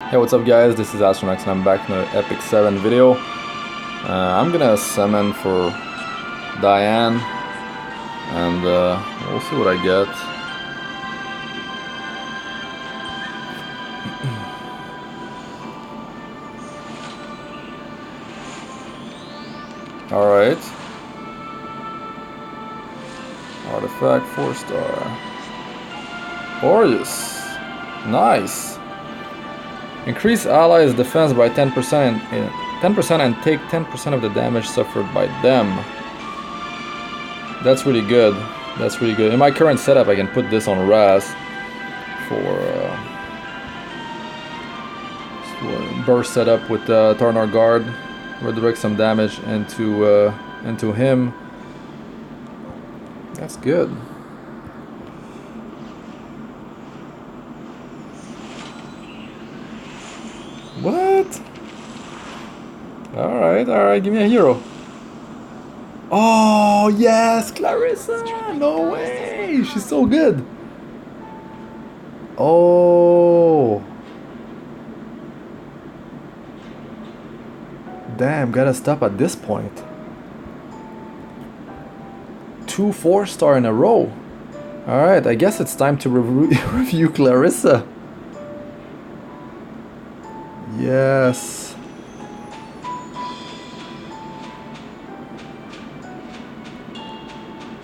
Hey, what's up guys, this is Astranox and I'm back in an Epic 7 video. I'm gonna summon for Diane and we'll see what I get. Alright. Artifact 4-star. Aureus. Nice. Increase allies' defense by 10% and take 10% of the damage suffered by them. That's really good. That's really good. In my current setup, I can put this on Raz for burst setup with Tarnar Guard, redirect some damage into him. That's good. What? Alright, give me a hero. Oh, yes, Clarissa! No way! She's so good! Oh! Damn, gotta stop at this point. 2 4-star in a row. Alright, I guess it's time to review Clarissa. Yes.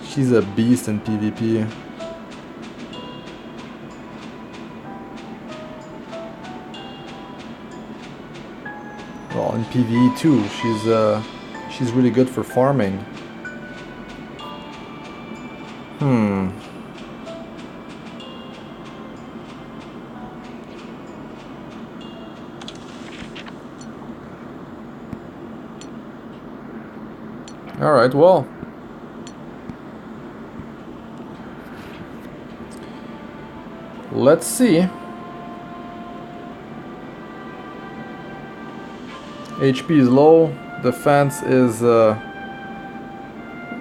She's a beast in PvP. Well, in PvE too, she's really good for farming. Alright, well. Let's see. HP is low, defense is yeah,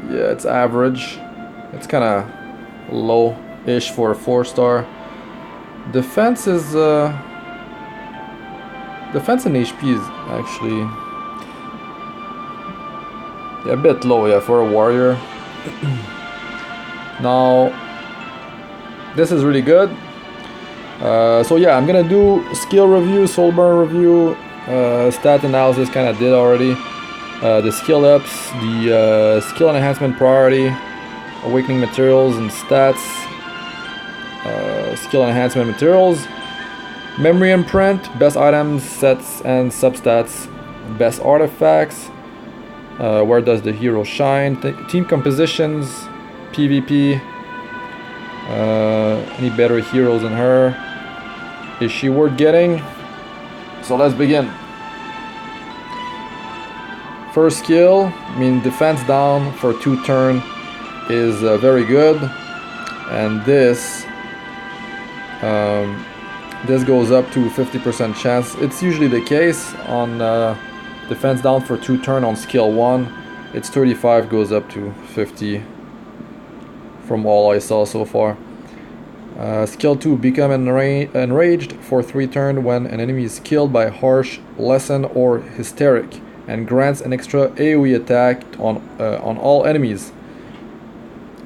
it's average. It's kinda low-ish for a 4-star. Defense is defense and HP is actually a bit low, yeah, for a warrior. Now, this is really good. So yeah, I'm gonna do skill review, soul burn review, stat analysis, kind of did already. The skill ups, the skill enhancement priority, awakening materials and stats, skill enhancement materials, memory imprint, best items, sets and substats, best artifacts, where does the hero shine, team compositions, PvP, any better heroes than her, is she worth getting? So let's begin. First skill, I mean defense down for 2 turn is very good, and this goes up to 50% chance. It's usually the case on defense down for 2 turn on skill 1. It's 35, goes up to 50 from all I saw so far. Skill 2, become enraged for 3 turn when an enemy is killed by harsh, lesson, or hysteric, and grants an extra AoE attack on all enemies.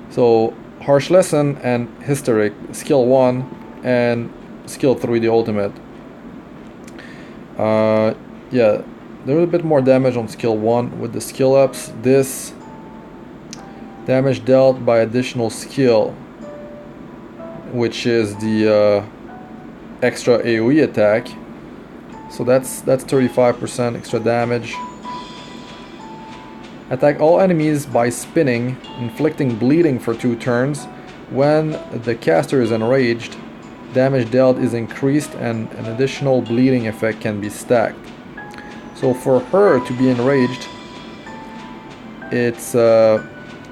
So harsh lesson and hysteric, skill 1, and skill 3, the ultimate. Yeah, there's a bit more damage on skill 1 with the skill ups. This damage dealt by additional skill, which is the extra AoE attack. So that's 35% extra damage. Attack all enemies by spinning, inflicting bleeding for 2 turns. When the caster is enraged, damage dealt is increased and an additional bleeding effect can be stacked. So for her to be enraged, it's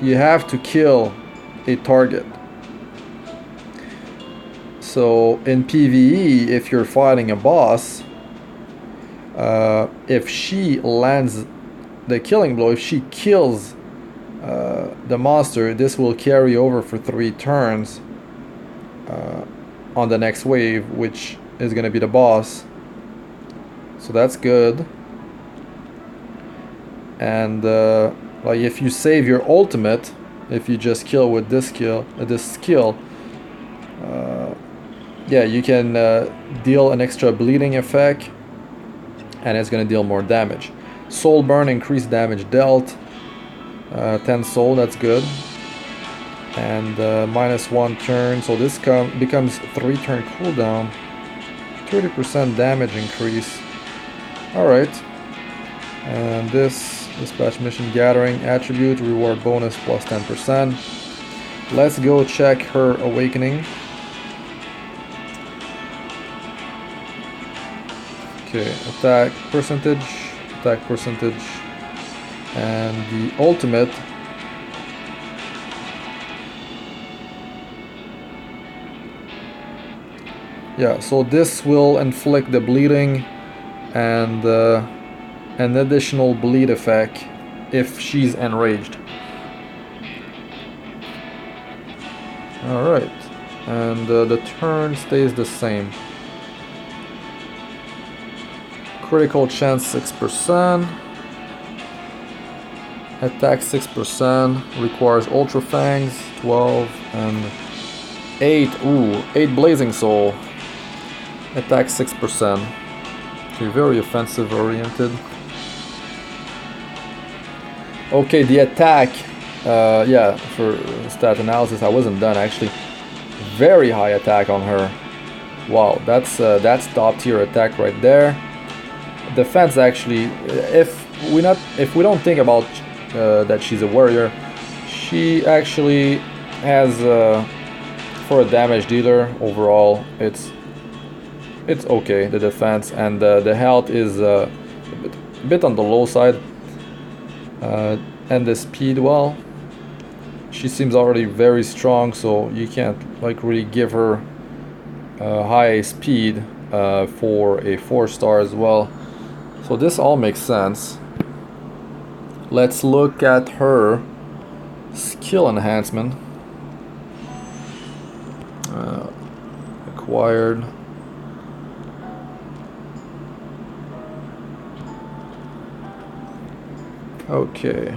you have to kill a target. So in PvE, if you're fighting a boss, if she lands the killing blow, if she kills the monster, this will carry over for 3 turns on the next wave, which is going to be the boss. so that's good. And like if you save your ultimate, if you just kill with this skill, yeah, you can deal an extra bleeding effect, and it's gonna deal more damage. Soul burn, increased damage dealt. 10 soul, that's good. And -1 turn, so this becomes 3 turn cooldown. 30% damage increase. Alright. And this dispatch mission gathering attribute, reward bonus plus 10%. Let's go check her awakening. Okay, attack percentage, and the ultimate. Yeah, so this will inflict the bleeding and an additional bleed effect if she's enraged. Alright, and the turn stays the same. Critical chance 6%. Attack 6%. Requires Ultra Fangs 12 and 8. Ooh, 8 Blazing Soul. Attack 6%. Okay, very offensive oriented. Okay, the attack. Yeah, for stat analysis, I wasn't done actually. Very high attack on her. Wow, that's top tier attack right there. Defense actually, if we don't think about that she's a warrior, she actually has for a damage dealer overall, it's okay, the defense, and the health is a bit on the low side, and the speed, well, she seems already very strong, so you can't like really give her high speed for a 4-star as well. So this all makes sense. Let's look at her skill enhancement. Acquired. Okay.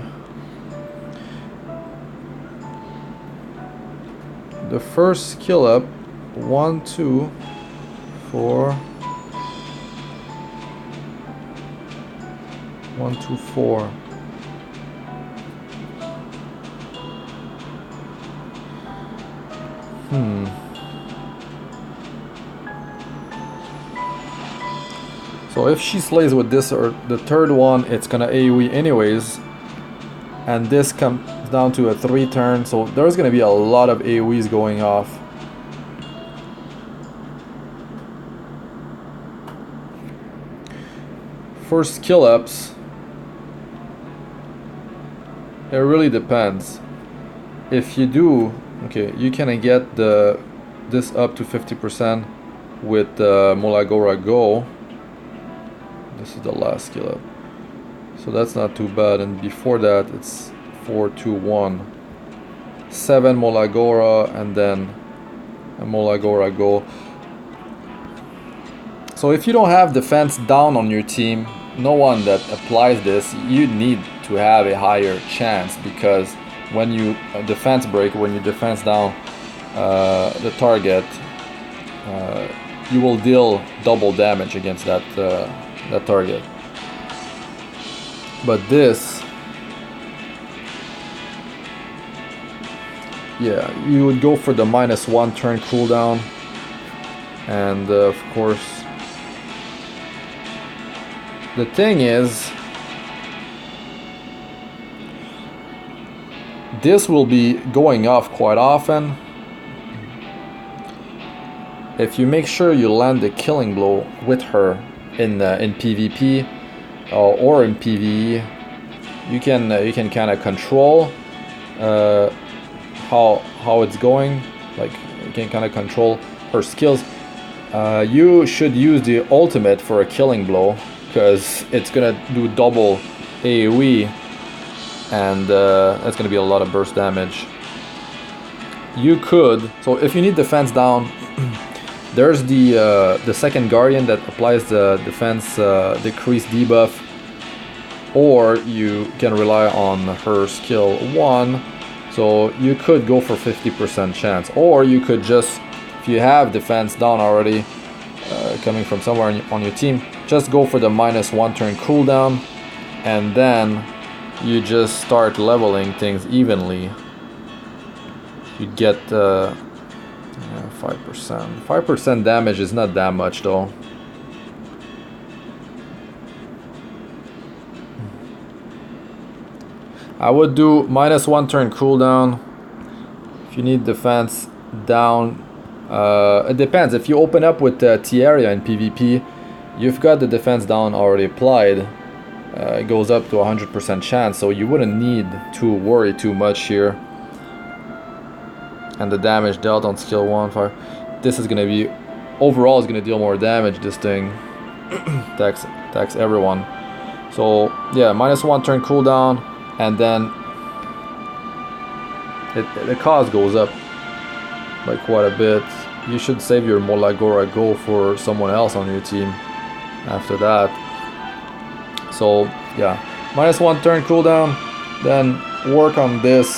The first skill up, 1, 2, 4. 1, 2, 4. So if she slays with this or the third one, it's gonna AoE anyways. And this comes down to a 3 turn, so there's gonna be a lot of AoEs going off. For skill ups, it really depends. If you do, okay, you can get this up to 50% with Molagora Go. This is the last skill up, so that's not too bad. And before that, it's 4, 2, 1, 7 Molagora, and then a Molagora Go. So if you don't have defense down on your team, no one that applies this, you need to have a higher chance, because when you defense break, when you defense down the target, you will deal double damage against that target. But this, yeah, you would go for the -1 turn cooldown, and of course, the thing is, this will be going off quite often. If you make sure you land the killing blow with her in PvP or in PvE, you can kind of control how it's going. Like, you can kind of control her skills. You should use the ultimate for a killing blow, because it's gonna do double AoE, and that's gonna be a lot of burst damage. You could, so if you need defense down, There's the second guardian that applies the defense decrease debuff, or you can rely on her skill 1. So you could go for 50% chance, or you could just, if you have defense down already coming from somewhere on your team, just go for the -1 turn cooldown, and then you just start leveling things evenly. You get 5%. 5% damage is not that much though. I would do -1 turn cooldown. If you need defense down, it depends. If you open up with Tierra in PvP, you've got the defense down already applied. It goes up to 100% chance, so you wouldn't need to worry too much here. And the damage dealt on skill 1, 5. This is gonna be, overall, is gonna deal more damage. This thing attacks everyone. So yeah, -1 turn cooldown, and then the cost goes up by quite a bit. You should save your Molagora Go for someone else on your team after that. So yeah, -1 turn cooldown, then work on this.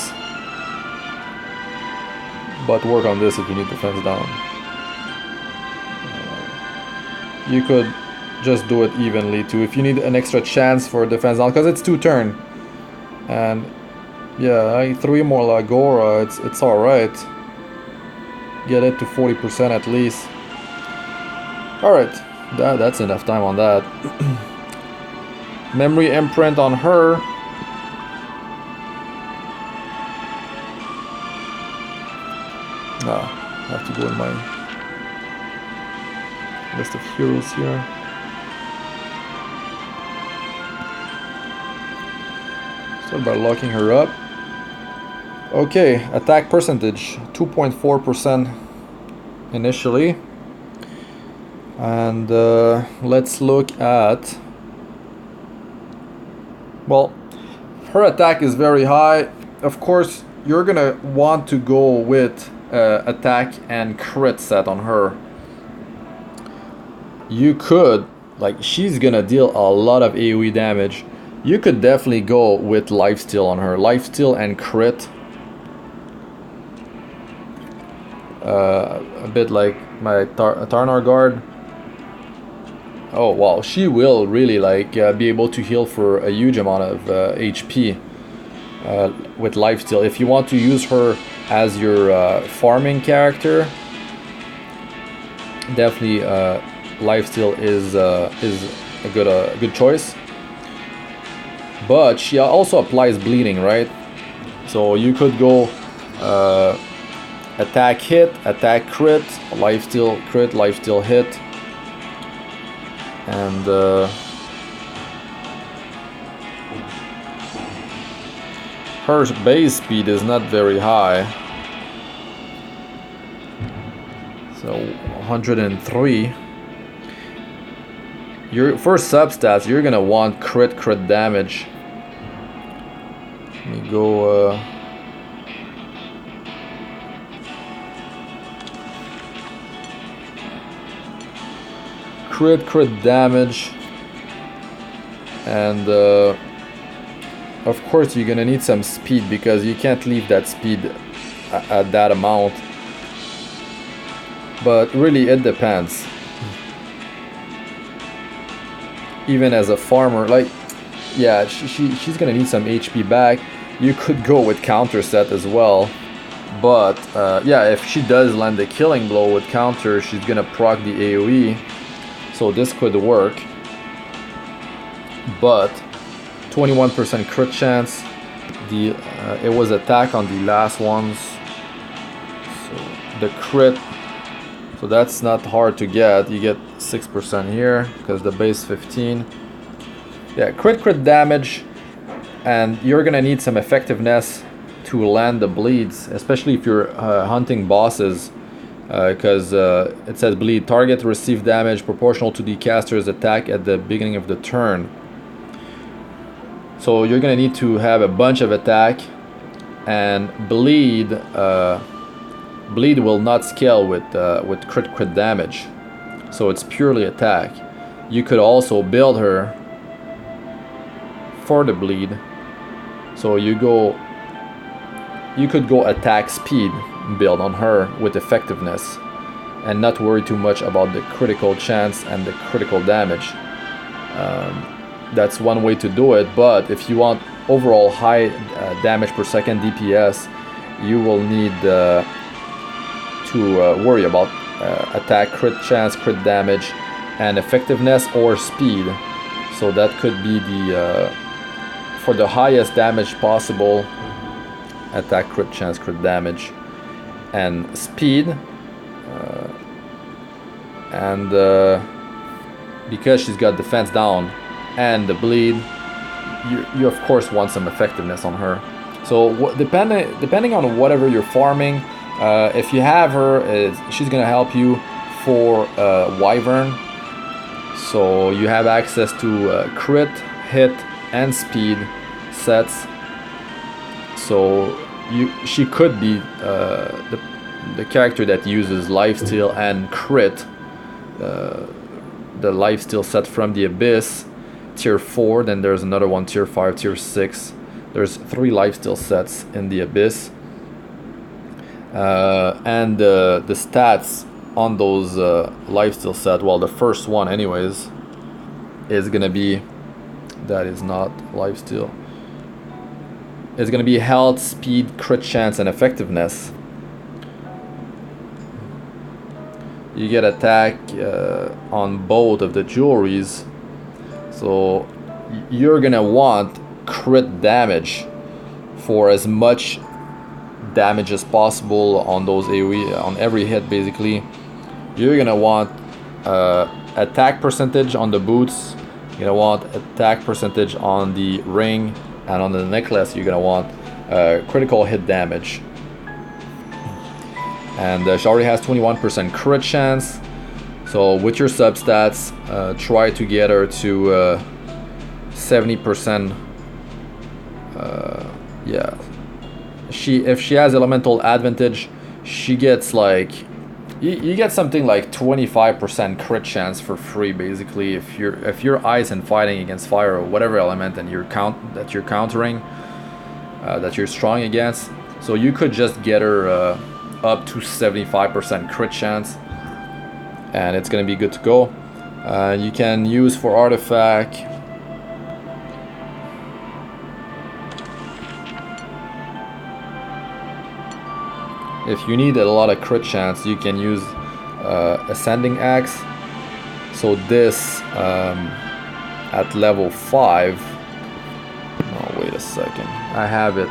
But work on this if you need defense down. You could just do it evenly too if you need an extra chance for defense down, because it's 2 turn. And yeah, 3 more Lagora, it's alright. Get it to 40% at least. Alright, that's enough time on that. Memory imprint on her. I have to go in my list of heroes here. Start by locking her up. Okay, attack percentage 2.4% initially. And let's look at, well, her attack is very high. Of course, you're gonna want to go with attack and crit set on her. You could, like, she's gonna deal a lot of AoE damage. You could definitely go with lifesteal on her. Lifesteal and crit. A bit like my Tarnar guard. Oh wow, she will really like be able to heal for a huge amount of HP with lifesteal. If you want to use her as your farming character, definitely lifesteal is a good choice. But she also applies bleeding, right? So you could go attack hit, attack crit, lifesteal crit, lifesteal hit, and her base speed is not very high. So 103. Your first substats, you're gonna want crit damage. Let me go crit damage, and of course you're gonna need some speed, because you can't leave that speed at that amount. But really it depends. Even as a farmer, like, yeah, she's gonna need some HP back. You could go with counter set as well, but yeah, if she does land the killing blow with counter, she's gonna proc the AoE, so this could work. But 21% crit chance. It was attack on the last ones, so the crit, so that's not hard to get. You get 6% here because the base 15. Yeah, crit damage, and you're gonna need some effectiveness to land the bleeds, especially if you're hunting bosses, because it says bleed target receive damage proportional to the caster's attack at the beginning of the turn. So you're gonna need to have a bunch of attack and bleed bleed will not scale with crit damage, so it's purely attack. You could also build her for the bleed, so you could go attack speed build on her with effectiveness and not worry too much about the critical chance and the critical damage. That's one way to do it, but if you want overall high damage per second DPS, you will need to worry about attack, crit chance, crit damage, and effectiveness or speed. So that could be the for the highest damage possible, attack, crit chance, crit damage, and speed. Because she's got defense down and the bleed, you of course want some effectiveness on her. So depending on whatever you're farming, if you have her, she's gonna help you for Wyvern. So you have access to crit, hit, and speed sets. So she could be the character that uses lifesteal and crit. The lifesteal set from the Abyss, tier 4, then there's another one, tier 5, tier 6. There's 3 lifesteal sets in the Abyss. And the stats on those lifesteal set, well, the first one anyways, is gonna be, that is not lifesteal, it's gonna be health, speed, crit chance, and effectiveness. You get attack on both of the jewelries, so you're gonna want crit damage for as much damage as possible on those AoE, on every hit basically. You're gonna want attack percentage on the boots, you're gonna want attack percentage on the ring, and on the necklace you're gonna want critical hit damage. And she already has 21% crit chance, so with your substats, try to get her to 70%. Yeah, if she has elemental advantage, she gets like, you get something like 25% crit chance for free basically if you're ice and fighting against fire or whatever element and you're countering, that you're strong against. So you could just get her up to 75% crit chance, and it's gonna be good to go. You can use for artifact. If you need a lot of crit chance, you can use Ascending Axe. So this at level 5. Oh, wait a second. I have it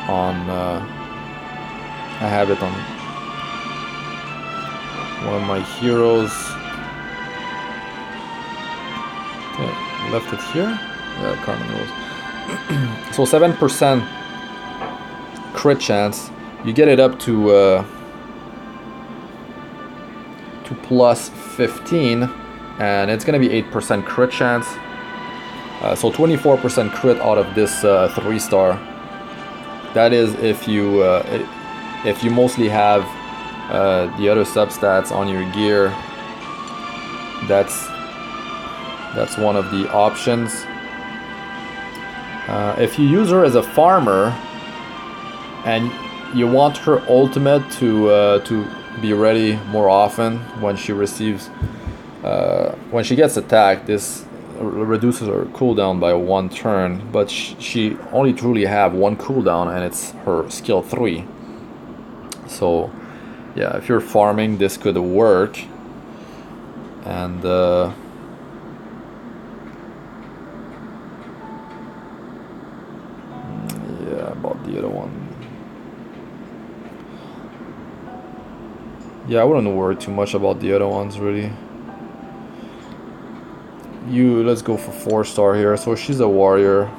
on one of my heroes. Okay, left it here. Yeah, Carmen knows. So 7% crit chance. You get it up to plus 15, and it's gonna be 8% crit chance. So 24% crit out of this 3-star. That is if you mostly have the other substats on your gear. That's one of the options. If you use her as a farmer and you want her ultimate to be ready more often when she receives, when she gets attacked, this reduces her cooldown by 1 turn, but she only truly have 1 cooldown, and it's her skill 3. So yeah, if you're farming, this could work. And yeah, about the other one. Yeah, I wouldn't worry too much about the other ones really. Let's go for 4-star here. So she's a warrior.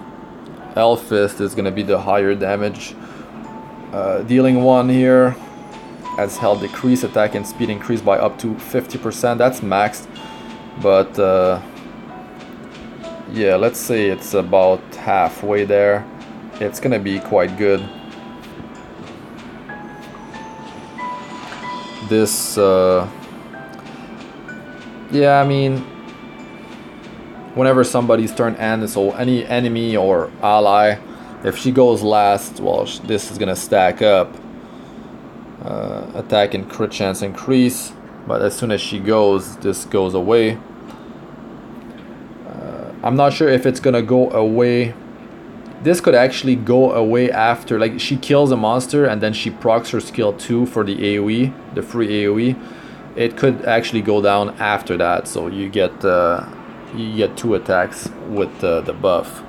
Elfist is gonna be the higher damage dealing one here. Has health decrease, attack and speed increase by up to 50%. That's maxed, but yeah, let's say it's about halfway there. It's gonna be quite good. this, yeah, I mean, whenever somebody's turn ends, so any enemy or ally, if she goes last, well, this is gonna stack up. Attack and crit chance increase, but as soon as she goes, this goes away. I'm not sure if it's gonna go away. This could actually go away after, like, she kills a monster and then she procs her skill 2 for the AoE, the free AoE. It could actually go down after that, so you get 2 attacks with the buff.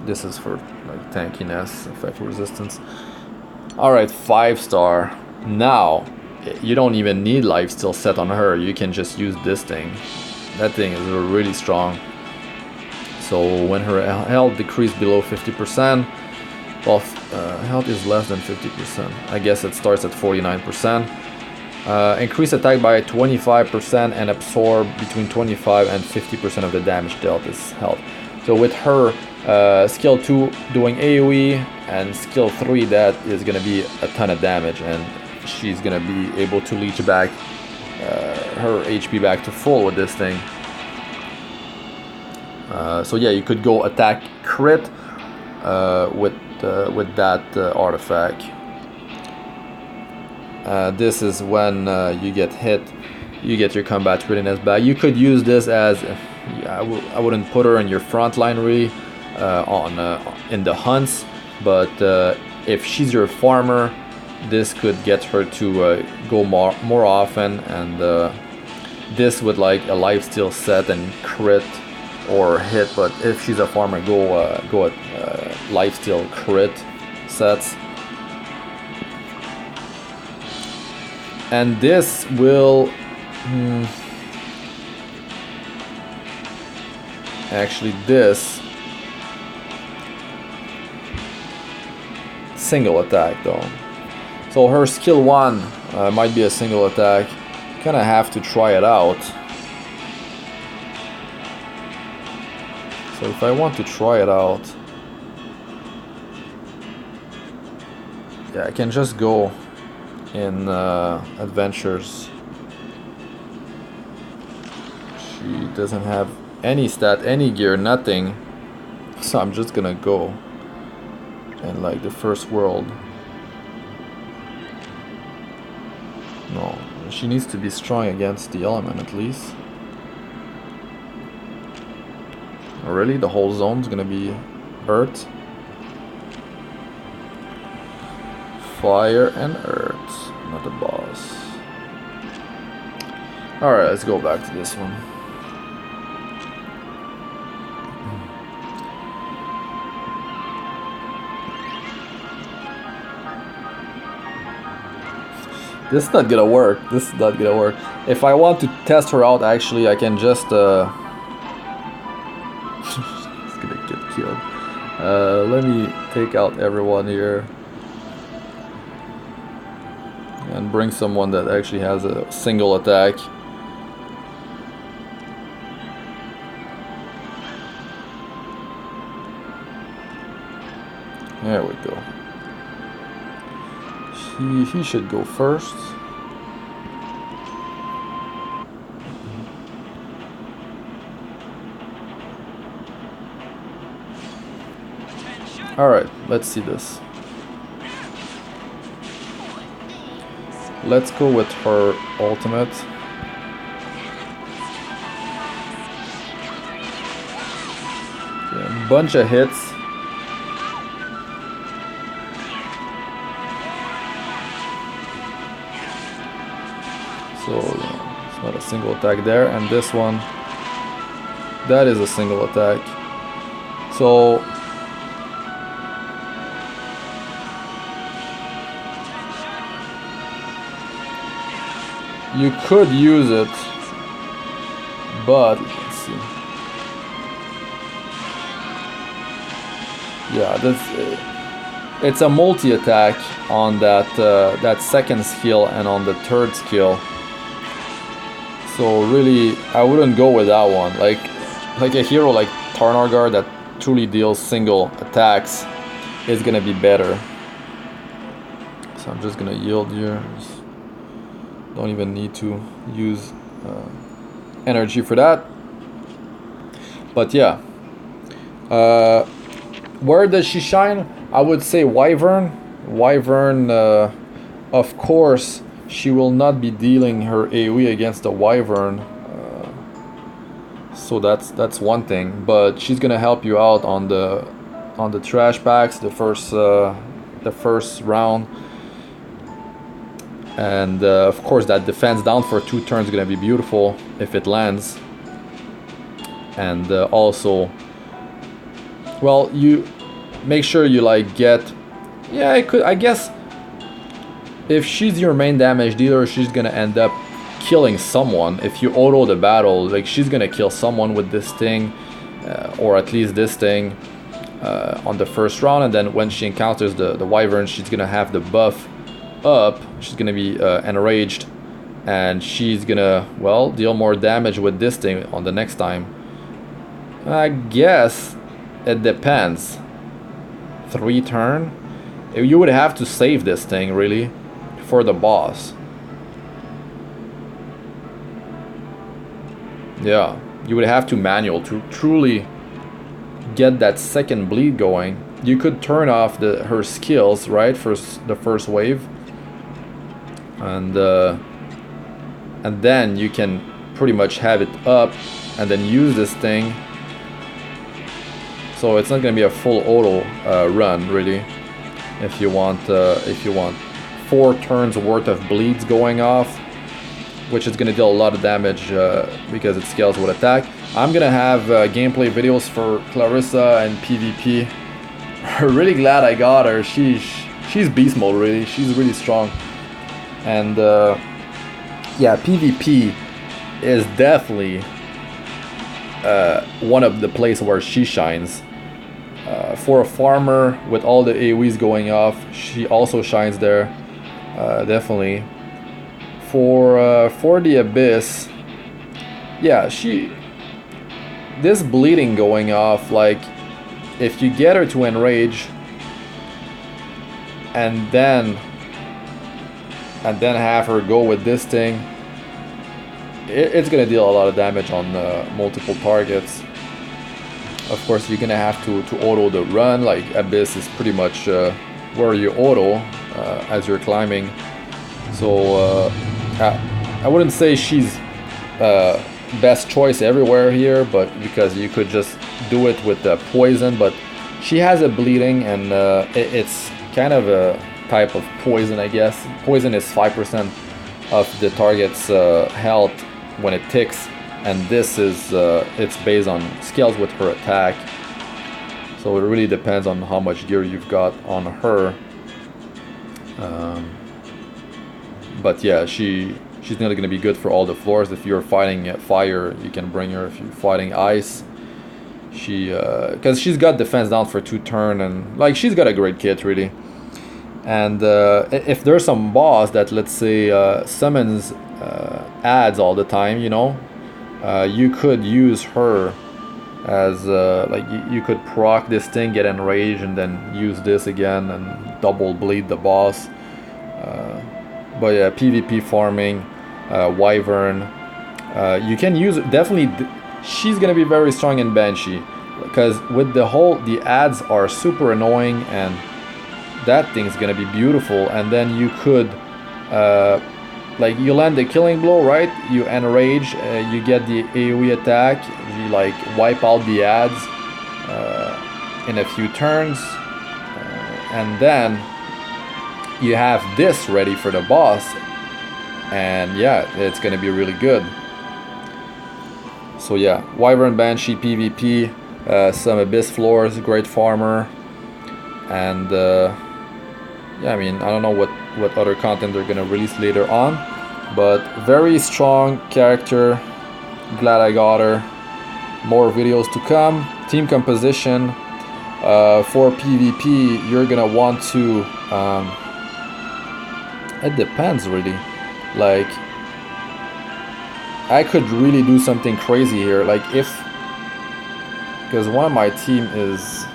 This is for like tankiness, effect resistance. Alright, 5-star. Now, you don't even need lifesteal set on her, you can just use this thing. That thing is really strong. So when her health decreased below 50%, well, health is less than 50%. I guess it starts at 49%. Increase attack by 25% and absorb between 25 and 50% of the damage dealt is health. So with her skill 2 doing AoE and skill 3, that is going to be a ton of damage, and she's going to be able to leech back her HP back to full with this thing. So yeah, you could go attack crit with that artifact. This is when you get hit, you get your combat readiness back. You could use this as, I wouldn't put her in your front line really in the hunts, but if she's your farmer, this could get her to go more often, and this with like a lifesteal set and crit or hit. But if she's a farmer, go at lifesteal crit sets. And this will actually, this single attack though. So her skill 1 might be a single attack. Kind of have to try it out. So if I want to try it out, yeah, I can just go in adventures. She doesn't have any stat, any gear, nothing. So I'm just gonna go in like the first world. No, she needs to be strong against the element at least. Oh, really? The whole zone's gonna be earth? Fire and earth, not the boss. Alright, let's go back to this one. This is not gonna work. This is not gonna work. If I want to test her out, actually, I can just it's gonna get killed. Let me take out everyone here and bring someone that actually has a single attack. There we go. He should go first. Alright, let's see this. Let's go with her ultimate. Okay, bunch of hits. So it's not a single attack there, and this one, that is a single attack. So you could use it, but let's see. Yeah, that's it's a multi-attack on that that second skill and on the third skill. So really, I wouldn't go with that one. Like a hero like Tarnargar that truly deals single attacks is gonna be better. So I'm just gonna yield here. Don't even need to use energy for that. But yeah, where does she shine? I would say Wyvern. Wyvern, of course, she will not be dealing her AoE against the Wyvern. So that's one thing. But she's gonna help you out on the trash packs, the first round. And of course that defense down for 2 turns is gonna be beautiful if it lands. And also, well, you make sure you like get, yeah, I guess if she's your main damage dealer, she's gonna end up killing someone. If you auto the battle, like she's gonna kill someone with this thing, or at least this thing on the first round. And then when she encounters the Wyvern, she's gonna have the buff up. She's gonna be enraged, and she's gonna, well, deal more damage with this thing on the next time. I guess it depends. 3 turn? You would have to save this thing really for the boss. Yeah, you would have to manual to truly get that second bleed going. You could turn off her skills, right, for the first wave, and then you can pretty much have it up and then use this thing. So it's not going to be a full auto run really. If you want 4 turns worth of bleeds going off, which is going to deal a lot of damage because it scales with attack. I'm going to have gameplay videos for Clarissa and PvP. Really glad I got her. She's beast mode really. She's really strong. And yeah, PvP is definitely one of the places where she shines. For a farmer with all the AoEs going off, she also shines there, definitely. For the Abyss, yeah, this bleeding going off, like if you get her to enrage and then have her go with this thing, it's gonna deal a lot of damage on multiple targets. Of course, you're gonna have to auto the run. Like Abyss is pretty much where you auto as you're climbing. So I wouldn't say she's best choice everywhere here, but because you could just do it with the poison. But she has a bleeding, and it's kind of a type of poison, I guess. Poison is 5% of the target's health when it ticks. And this is, it's based on skills with her attack. So it really depends on how much gear you've got on her. But yeah, she's not going to be good for all the floors. If you're fighting fire, you can bring her. If you're fighting ice, because she's got defense down for 2 turn, and like she's got a great kit really. And if there's some boss that, let's say, summons ads all the time, you know, you could use her as like you could proc this thing, get enraged, and then use this again and double bleed the boss. But yeah, PvP farming, Wyvern, you can use it. Definitely, she's gonna be very strong in Banshee, because with the ads are super annoying, and that thing's gonna be beautiful. And then you could like you land the killing blow, right? You enrage, you get the AoE attack, you like wipe out the ads in a few turns, and then you have this ready for the boss, and yeah, it's gonna be really good. So yeah, Wyvern, Banshee, PvP, some Abyss floors, great farmer, and yeah, I mean, I don't know what other content they're gonna release later on, but very strong character. Glad I got her. More videos to come. Team composition, for PvP, you're gonna want to it depends really. Like, I could really do something crazy here, like because one of my team is,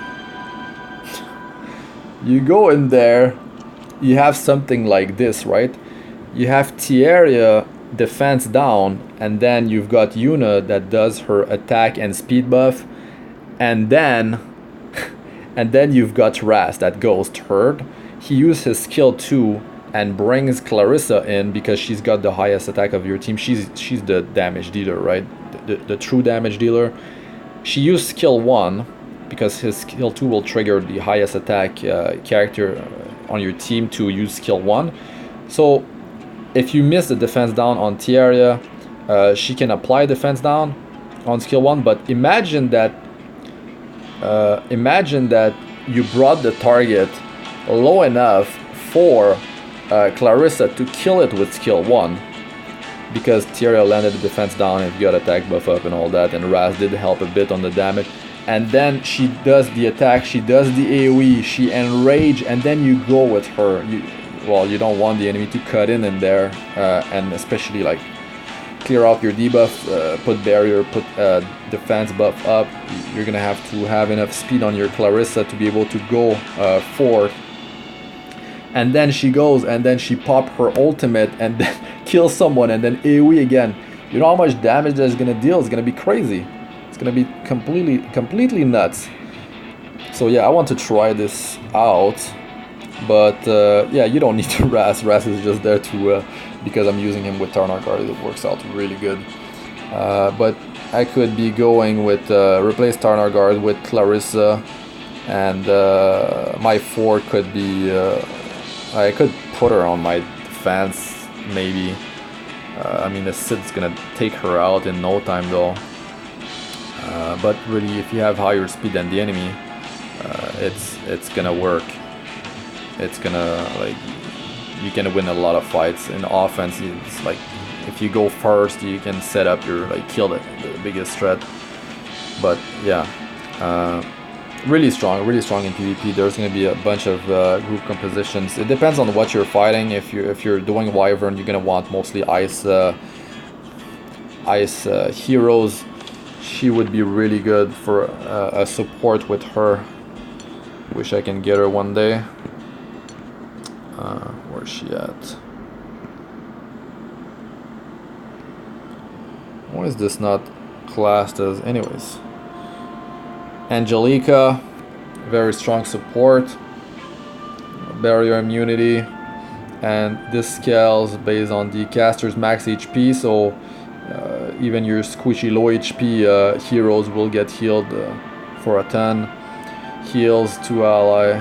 you go in there, you have something like this, right? you have Tierra defense down, and then you've got Yuna that does her attack and speed buff, and then you've got Raz that goes third. He used his skill 2 and brings Clarissa in because she's got the highest attack of your team. She's the damage dealer, right? The true damage dealer. She used skill 1 because his skill 2 will trigger the highest attack character on your team to use skill 1. So if you miss the defense down on Tierra, she can apply defense down on skill 1, but imagine that you brought the target low enough for Clarissa to kill it with skill 1, because Tierra landed the defense down and you got attack buff up and all that, and Raz did help a bit on the damage, and then she does the attack, she does the AoE, she enrage, and then you go with her. You don't want the enemy to cut in there, and especially like clear out your debuff, put barrier, put defense buff up. You're gonna have to have enough speed on your Clarissa to be able to go forward. And then she goes and then she pop her ultimate and then kills someone and then AoE again. You know how much damage that's gonna deal? It's gonna be crazy. It's gonna be completely nuts. So yeah, I want to try this out. But yeah, you don't need to Raz. Raz is just there to because I'm using him with Tarnarkard. It works out really good. But I could be going with replace Tarnarkard with Clarissa, and my 4 could be I could put her on my defense maybe. I mean, the Sid's gonna take her out in no time though. But really, if you have higher speed than the enemy, it's gonna work. It's gonna, like, you can win a lot of fights. In offense, it's like if you go first, you can set up your, like, kill the biggest threat. But yeah, really strong in PvP. There's gonna be a bunch of group compositions. It depends on what you're fighting. If you're doing Wyvern, you're gonna want mostly ice heroes. She would be really good for a support with her. Wish I can get her one day. Where's she at? Why is this not classed as? Anyways, Angelica, very strong support, barrier immunity, and this scales based on the caster's max HP. So even your squishy low HP heroes will get healed for a 10. Heals to ally,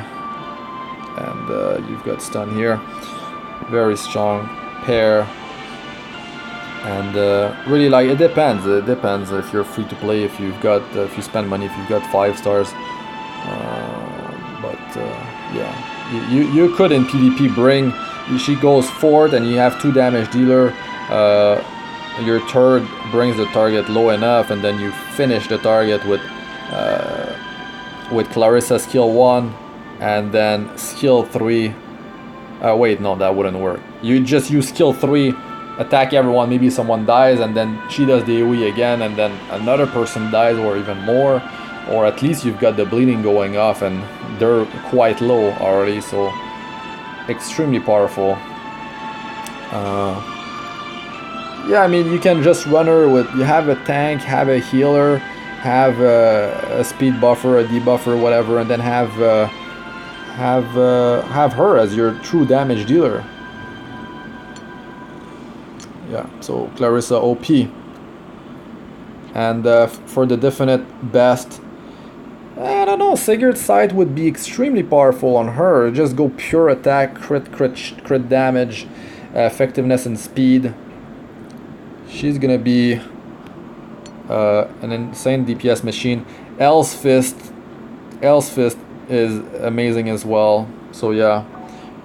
and you've got stun here. Very strong pair, and really, like, it depends. It depends if you're free to play, if you've got, if you spend money, if you've got 5 stars. But yeah, you could in PvP bring. She goes forward, and you have 2 damage dealer. Your third brings the target low enough, and then you finish the target with Clarissa skill 1, and then skill 3. Wait, no, that wouldn't work. You just use skill 3, attack everyone, maybe someone dies, and then she does the AoE again, and then another person dies, or even more. Or at least you've got the bleeding going off, and they're quite low already, so extremely powerful. Yeah, I mean, you can just run her with, you have a tank, have a healer, have a speed buffer, a debuffer, whatever, and then have her as your true damage dealer. Yeah, so Clarissa OP. And for the definite best, I don't know, Sigurd's Sight would be extremely powerful on her. Just go pure attack, crit damage, effectiveness and speed. She's gonna be an insane DPS machine. El's Fist is amazing as well. So yeah,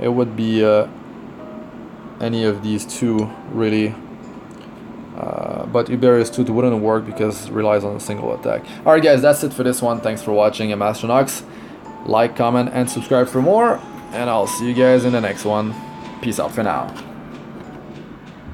it would be any of these two really. But Uberius 2 wouldn't work because it relies on a single attack. Alright guys, that's it for this one. Thanks for watching. I'm Astranox. Like, comment, and subscribe for more. And I'll see you guys in the next one. Peace out for now.